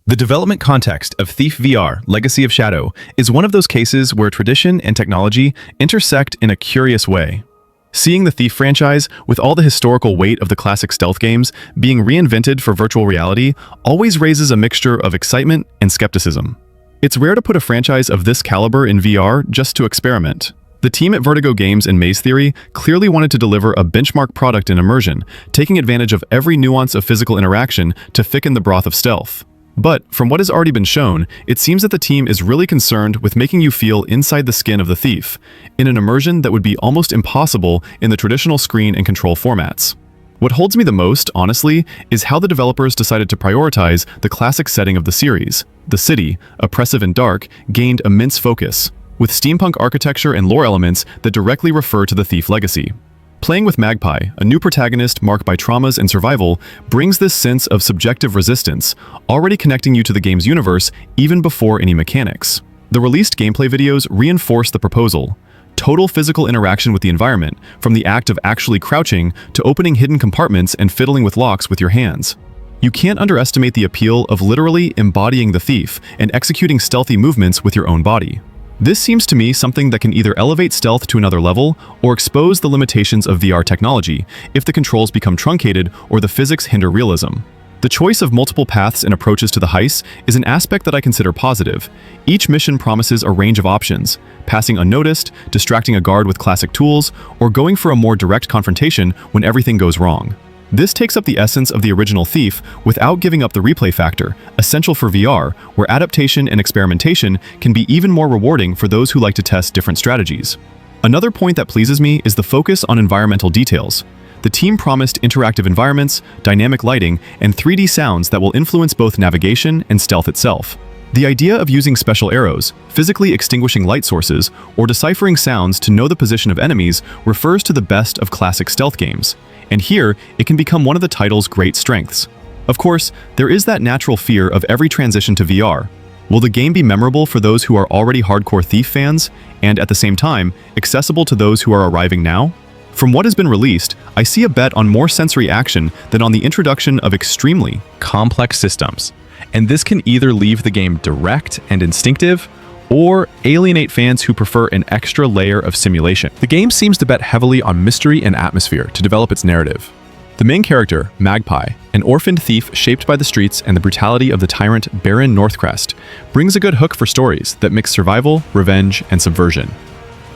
The development context of Thief VR: Legacy of Shadow is one of those cases where tradition and technology intersect in a curious way. Seeing the Thief franchise, with all the historical weight of the classic stealth games, being reinvented for virtual reality always raises a mixture of excitement and skepticism. It's rare to put a franchise of this caliber in VR just to experiment. The team at Vertigo Games and Maze Theory clearly wanted to deliver a benchmark product in immersion, taking advantage of every nuance of physical interaction to thicken the broth of stealth. But, from what has already been shown, it seems that the team is really concerned with making you feel inside the skin of the thief, in an immersion that would be almost impossible in the traditional screen and control formats. What holds me the most, honestly, is how the developers decided to prioritize the classic setting of the series. The city, oppressive and dark, gained immense focus, with steampunk architecture and lore elements that directly refer to the Thief legacy. Playing with Magpie, a new protagonist marked by traumas and survival, brings this sense of subjective resistance, already connecting you to the game's universe even before any mechanics. The released gameplay videos reinforce the proposal. Total physical interaction with the environment, from the act of actually crouching to opening hidden compartments and fiddling with locks with your hands. You can't underestimate the appeal of literally embodying the thief and executing stealthy movements with your own body. This seems to me something that can either elevate stealth to another level or expose the limitations of VR technology if the controls become truncated or the physics hinder realism. The choice of multiple paths and approaches to the heist is an aspect that I consider positive. Each mission promises a range of options, passing unnoticed, distracting a guard with classic tools, or going for a more direct confrontation when everything goes wrong. This takes up the essence of the original Thief without giving up the replay factor, essential for VR, where adaptation and experimentation can be even more rewarding for those who like to test different strategies. Another point that pleases me is the focus on environmental details. The team promised interactive environments, dynamic lighting, and 3D sounds that will influence both navigation and stealth itself. The idea of using special arrows, physically extinguishing light sources, or deciphering sounds to know the position of enemies refers to the best of classic stealth games. And here, it can become one of the title's great strengths. Of course, there is that natural fear of every transition to VR. Will the game be memorable for those who are already hardcore Thief fans, and at the same time, accessible to those who are arriving now? From what has been released, I see a bet on more sensory action than on the introduction of extremely complex systems. And this can either leave the game direct and instinctive, or alienate fans who prefer an extra layer of simulation. The game seems to bet heavily on mystery and atmosphere to develop its narrative. The main character, Magpie, an orphaned thief shaped by the streets and the brutality of the tyrant Baron Northcrest, brings a good hook for stories that mix survival, revenge, and subversion.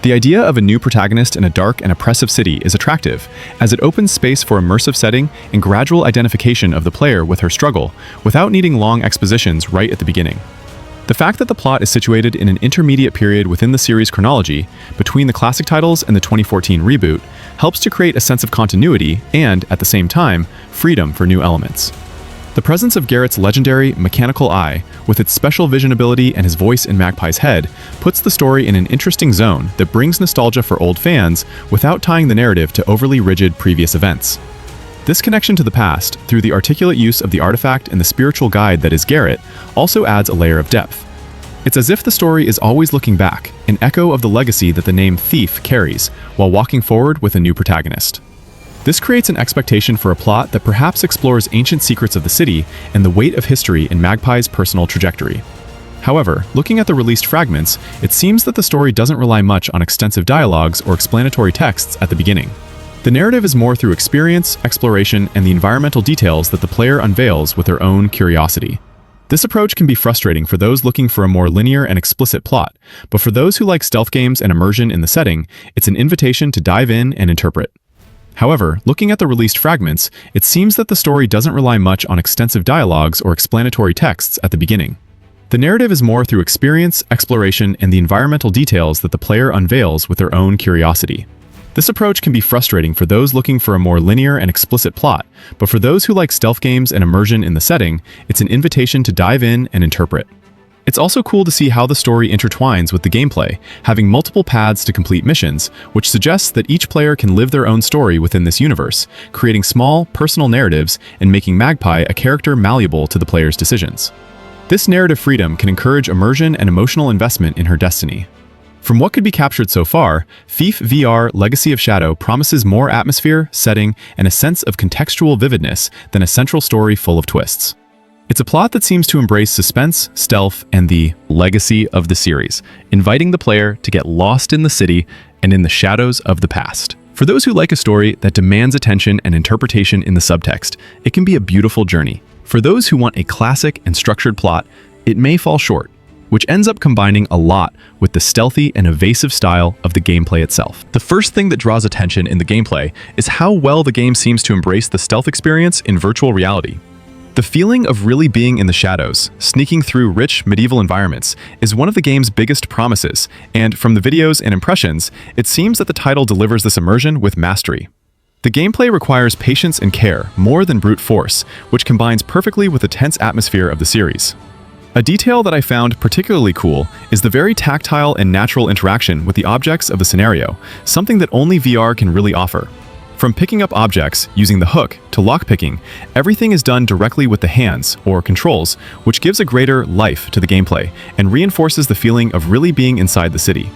The idea of a new protagonist in a dark and oppressive city is attractive, as it opens space for immersive setting and gradual identification of the player with her struggle, without needing long expositions right at the beginning. The fact that the plot is situated in an intermediate period within the series' chronology, between the classic titles and the 2014 reboot, helps to create a sense of continuity and, at the same time, freedom for new elements. The presence of Garrett's legendary mechanical eye, with its special vision ability and his voice in Magpie's head, puts the story in an interesting zone that brings nostalgia for old fans without tying the narrative to overly rigid previous events. This connection to the past, through the articulate use of the artifact and the spiritual guide that is Garrett, also adds a layer of depth. It's as if the story is always looking back, an echo of the legacy that the name Thief carries, while walking forward with a new protagonist. This creates an expectation for a plot that perhaps explores ancient secrets of the city and the weight of history in Magpie's personal trajectory. However, looking at the released fragments, it seems that the story doesn't rely much on extensive dialogues or explanatory texts at the beginning. The narrative is more through experience, exploration, and the environmental details that the player unveils with their own curiosity. This approach can be frustrating for those looking for a more linear and explicit plot, but for those who like stealth games and immersion in the setting, it's an invitation to dive in and interpret. However, looking at the released fragments, it seems that the story doesn't rely much on extensive dialogues or explanatory texts at the beginning. The narrative is more through experience, exploration, and the environmental details that the player unveils with their own curiosity. This approach can be frustrating for those looking for a more linear and explicit plot, but for those who like stealth games and immersion in the setting, it's an invitation to dive in and interpret. It's also cool to see how the story intertwines with the gameplay, having multiple paths to complete missions, which suggests that each player can live their own story within this universe, creating small, personal narratives and making Magpie a character malleable to the player's decisions. This narrative freedom can encourage immersion and emotional investment in her destiny. From what could be captured so far, Thief VR: Legacy of Shadow promises more atmosphere, setting, and a sense of contextual vividness than a central story full of twists. It's a plot that seems to embrace suspense, stealth, and the legacy of the series, inviting the player to get lost in the city and in the shadows of the past. For those who like a story that demands attention and interpretation in the subtext, it can be a beautiful journey. For those who want a classic and structured plot, it may fall short, which ends up combining a lot with the stealthy and evasive style of the gameplay itself. The first thing that draws attention in the gameplay is how well the game seems to embrace the stealth experience in virtual reality. The feeling of really being in the shadows, sneaking through rich medieval environments, is one of the game's biggest promises, and from the videos and impressions, it seems that the title delivers this immersion with mastery. The gameplay requires patience and care more than brute force, which combines perfectly with the tense atmosphere of the series. A detail that I found particularly cool is the very tactile and natural interaction with the objects of the scenario, something that only VR can really offer. From picking up objects using the hook to lockpicking, everything is done directly with the hands, or controls, which gives a greater life to the gameplay and reinforces the feeling of really being inside the city.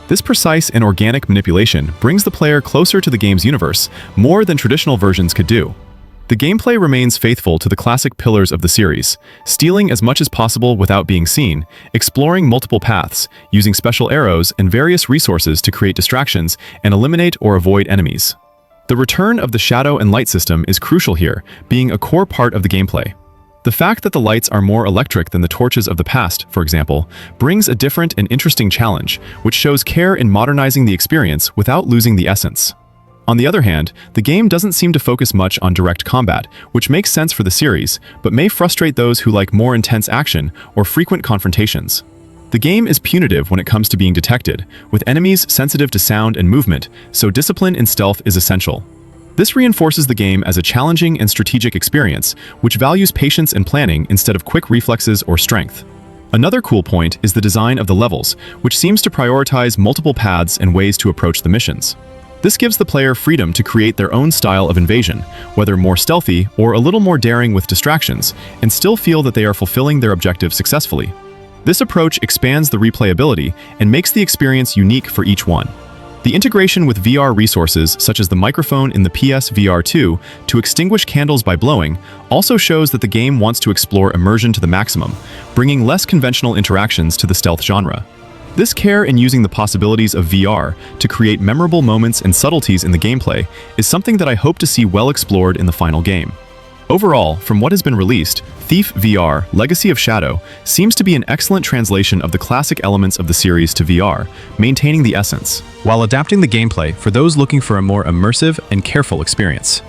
This precise and organic manipulation brings the player closer to the game's universe, more than traditional versions could do. The gameplay remains faithful to the classic pillars of the series, stealing as much as possible without being seen, exploring multiple paths, using special arrows and various resources to create distractions and eliminate or avoid enemies. The return of the shadow and light system is crucial here, being a core part of the gameplay. The fact that the lights are more electric than the torches of the past, for example, brings a different and interesting challenge, which shows care in modernizing the experience without losing the essence. On the other hand, the game doesn't seem to focus much on direct combat, which makes sense for the series, but may frustrate those who like more intense action or frequent confrontations. The game is punitive when it comes to being detected, with enemies sensitive to sound and movement, so discipline in stealth is essential. This reinforces the game as a challenging and strategic experience, which values patience and planning instead of quick reflexes or strength. Another cool point is the design of the levels, which seems to prioritize multiple paths and ways to approach the missions. This gives the player freedom to create their own style of invasion, whether more stealthy or a little more daring with distractions, and still feel that they are fulfilling their objective successfully. This approach expands the replayability and makes the experience unique for each one. The integration with VR resources, such as the microphone in the PS VR 2 to extinguish candles by blowing, also shows that the game wants to explore immersion to the maximum, bringing less conventional interactions to the stealth genre. This care in using the possibilities of VR to create memorable moments and subtleties in the gameplay is something that I hope to see well explored in the final game. Overall, from what has been released, Thief VR: Legacy of Shadow seems to be an excellent translation of the classic elements of the series to VR, maintaining the essence, while adapting the gameplay for those looking for a more immersive and careful experience.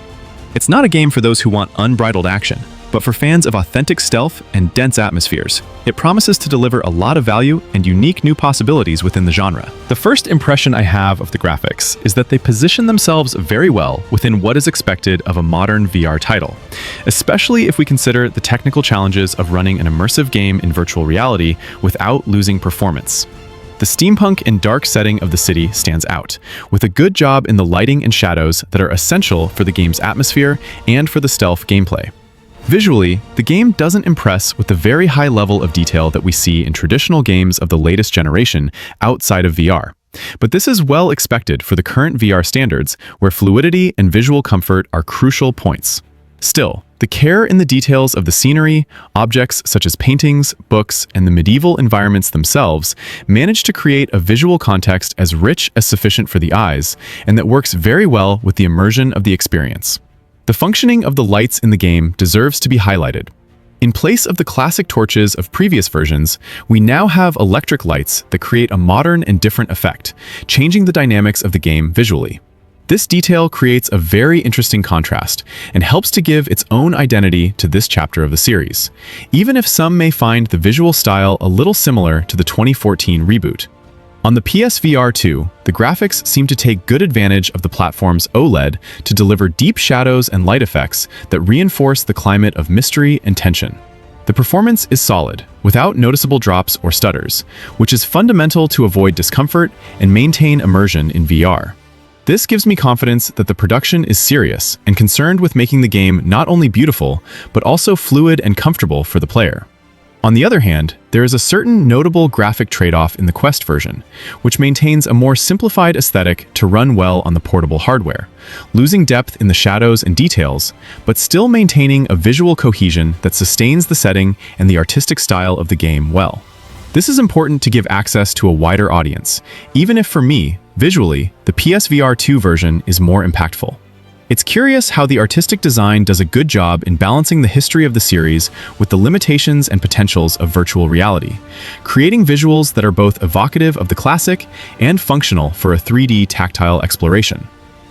It's not a game for those who want unbridled action, but for fans of authentic stealth and dense atmospheres. It promises to deliver a lot of value and unique new possibilities within the genre. The first impression I have of the graphics is that they position themselves very well within what is expected of a modern VR title, especially if we consider the technical challenges of running an immersive game in virtual reality without losing performance. The steampunk and dark setting of the city stands out, with a good job in the lighting and shadows that are essential for the game's atmosphere and for the stealth gameplay. Visually, the game doesn't impress with the very high level of detail that we see in traditional games of the latest generation outside of VR. But this is well expected for the current VR standards, where fluidity and visual comfort are crucial points. Still, the care in the details of the scenery, objects such as paintings, books, and the medieval environments themselves manage to create a visual context as rich as sufficient for the eyes, and that works very well with the immersion of the experience. The functioning of the lights in the game deserves to be highlighted. In place of the classic torches of previous versions, we now have electric lights that create a modern and different effect, changing the dynamics of the game visually. This detail creates a very interesting contrast and helps to give its own identity to this chapter of the series, even if some may find the visual style a little similar to the 2014 reboot. On the PSVR 2, the graphics seem to take good advantage of the platform's OLED to deliver deep shadows and light effects that reinforce the climate of mystery and tension. The performance is solid, without noticeable drops or stutters, which is fundamental to avoid discomfort and maintain immersion in VR. This gives me confidence that the production is serious and concerned with making the game not only beautiful, but also fluid and comfortable for the player. On the other hand, there is a certain notable graphic trade-off in the Quest version, which maintains a more simplified aesthetic to run well on the portable hardware, losing depth in the shadows and details, but still maintaining a visual cohesion that sustains the setting and the artistic style of the game well. This is important to give access to a wider audience, even if for me, visually, the PSVR 2 version is more impactful. It's curious how the artistic design does a good job in balancing the history of the series with the limitations and potentials of virtual reality, creating visuals that are both evocative of the classic and functional for a 3D tactile exploration.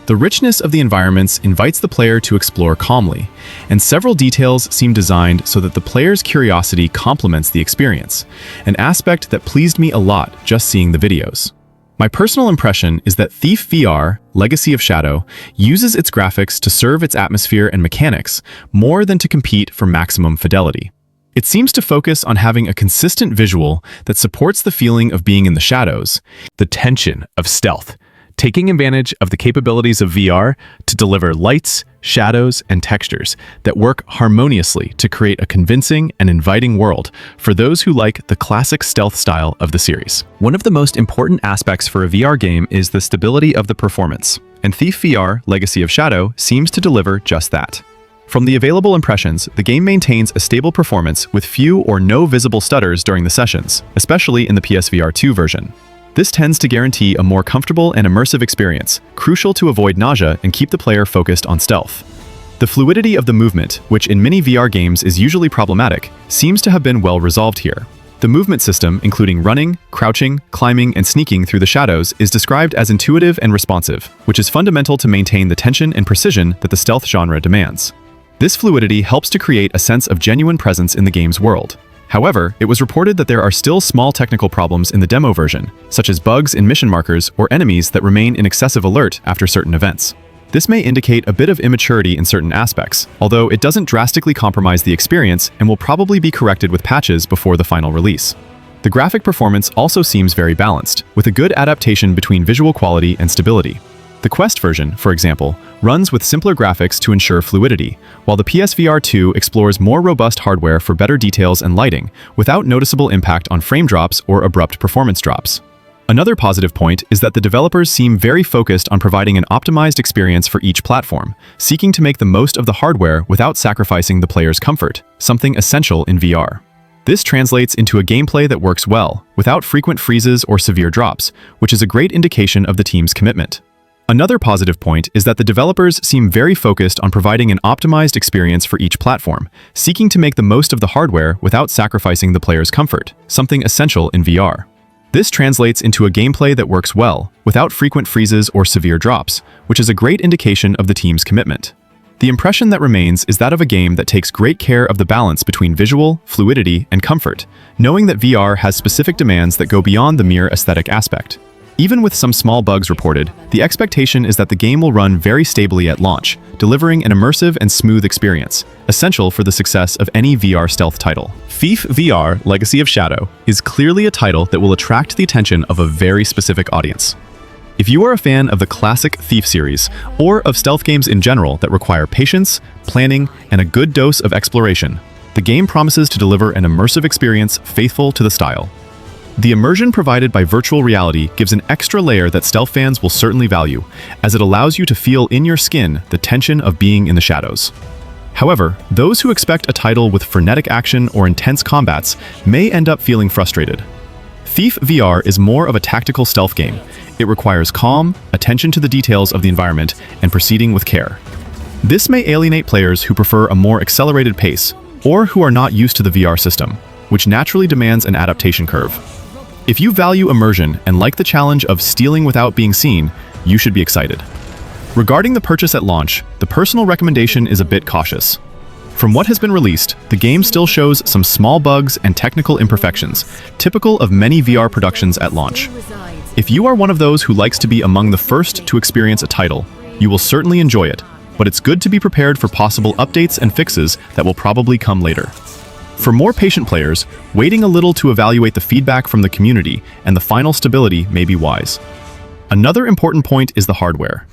The richness of the environments invites the player to explore calmly, and several details seem designed so that the player's curiosity complements the experience, an aspect that pleased me a lot just seeing the videos. My personal impression is that Thief VR, Legacy of Shadow, uses its graphics to serve its atmosphere and mechanics more than to compete for maximum fidelity. It seems to focus on having a consistent visual that supports the feeling of being in the shadows, the tension of stealth, taking advantage of the capabilities of VR to deliver lights, shadows, and textures that work harmoniously to create a convincing and inviting world for those who like the classic stealth style of the series. One of the most important aspects for a VR game is the stability of the performance, and Thief VR: Legacy of Shadow seems to deliver just that. From the available impressions, the game maintains a stable performance with few or no visible stutters during the sessions, especially in the PSVR 2 version. This tends to guarantee a more comfortable and immersive experience, crucial to avoid nausea and keep the player focused on stealth. The fluidity of the movement, which in many VR games is usually problematic, seems to have been well resolved here. The movement system, including running, crouching, climbing, and sneaking through the shadows, is described as intuitive and responsive, which is fundamental to maintain the tension and precision that the stealth genre demands. This fluidity helps to create a sense of genuine presence in the game's world. However, it was reported that there are still small technical problems in the demo version, such as bugs in mission markers or enemies that remain in excessive alert after certain events. This may indicate a bit of immaturity in certain aspects, although it doesn't drastically compromise the experience and will probably be corrected with patches before the final release. The graphic performance also seems very balanced, with a good adaptation between visual quality and stability. The Quest version, for example, runs with simpler graphics to ensure fluidity, while the PSVR 2 explores more robust hardware for better details and lighting, without noticeable impact on frame drops or abrupt performance drops. Another positive point is that the developers seem very focused on providing an optimized experience for each platform, seeking to make the most of the hardware without sacrificing the player's comfort, something essential in VR. This translates into a gameplay that works well, without frequent freezes or severe drops, which is a great indication of the team's commitment. Another positive point is that the developers seem very focused on providing an optimized experience for each platform, seeking to make the most of the hardware without sacrificing the player's comfort, something essential in VR. This translates into a gameplay that works well, without frequent freezes or severe drops, which is a great indication of the team's commitment. The impression that remains is that of a game that takes great care of the balance between visual, fluidity, and comfort, knowing that VR has specific demands that go beyond the mere aesthetic aspect. Even with some small bugs reported, the expectation is that the game will run very stably at launch, delivering an immersive and smooth experience, essential for the success of any VR stealth title. Thief VR: Legacy of Shadow is clearly a title that will attract the attention of a very specific audience. If you are a fan of the classic Thief series, or of stealth games in general that require patience, planning, and a good dose of exploration, the game promises to deliver an immersive experience faithful to the style. The immersion provided by virtual reality gives an extra layer that stealth fans will certainly value, as it allows you to feel in your skin the tension of being in the shadows. However, those who expect a title with frenetic action or intense combats may end up feeling frustrated. Thief VR is more of a tactical stealth game. It requires calm, attention to the details of the environment, and proceeding with care. This may alienate players who prefer a more accelerated pace, or who are not used to the VR system, which naturally demands an adaptation curve. If you value immersion and like the challenge of stealing without being seen, you should be excited. Regarding the purchase at launch, the personal recommendation is a bit cautious. From what has been released, the game still shows some small bugs and technical imperfections, typical of many VR productions at launch. If you are one of those who likes to be among the first to experience a title, you will certainly enjoy it, but it's good to be prepared for possible updates and fixes that will probably come later. For more patient players, waiting a little to evaluate the feedback from the community and the final stability may be wise. Another important point is the hardware.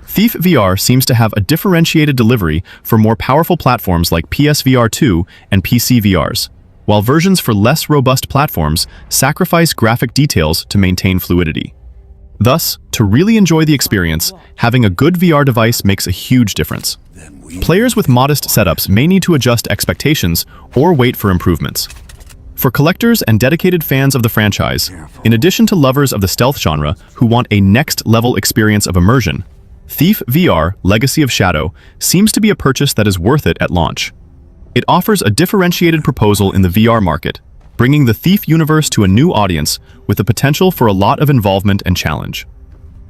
Thief VR seems to have a differentiated delivery for more powerful platforms like PSVR 2 and PC VRs. while versions for less robust platforms sacrifice graphic details to maintain fluidity. Thus, to really enjoy the experience, having a good VR device makes a huge difference. Players with modest setups may need to adjust expectations or wait for improvements. For collectors and dedicated fans of the franchise, in addition to lovers of the stealth genre who want a next-level experience of immersion, Thief VR Legacy of Shadow seems to be a purchase that is worth it at launch. It offers a differentiated proposal in the VR market, bringing the Thief universe to a new audience with the potential for a lot of involvement and challenge.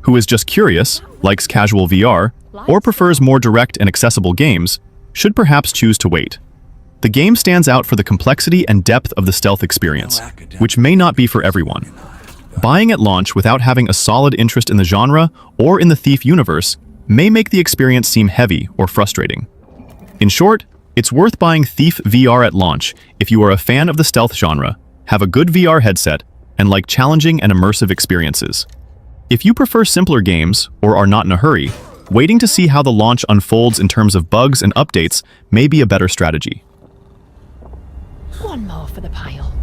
Who is just curious, likes casual VR, or prefers more direct and accessible games, should perhaps choose to wait. The game stands out for the complexity and depth of the stealth experience, which may not be for everyone. Buying at launch without having a solid interest in the genre or in the Thief universe may make the experience seem heavy or frustrating. In short, it's worth buying Thief VR at launch if you are a fan of the stealth genre, have a good VR headset, and like challenging and immersive experiences. If you prefer simpler games or are not in a hurry, waiting to see how the launch unfolds in terms of bugs and updates may be a better strategy. One more for the pile.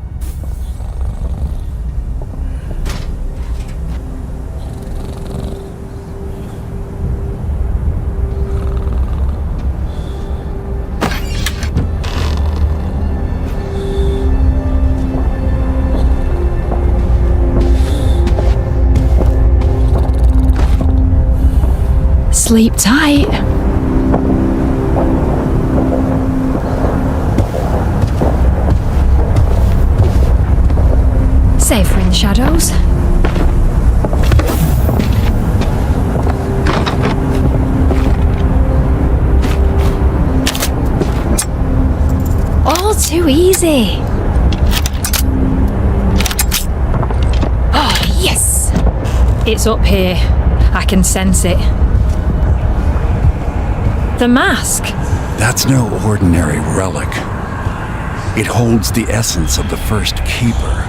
Sleep tight. Safer in the shadows. All too easy. Oh, yes! It's up here. I can sense it. The mask. That's no ordinary relic. It holds the essence of the first keeper.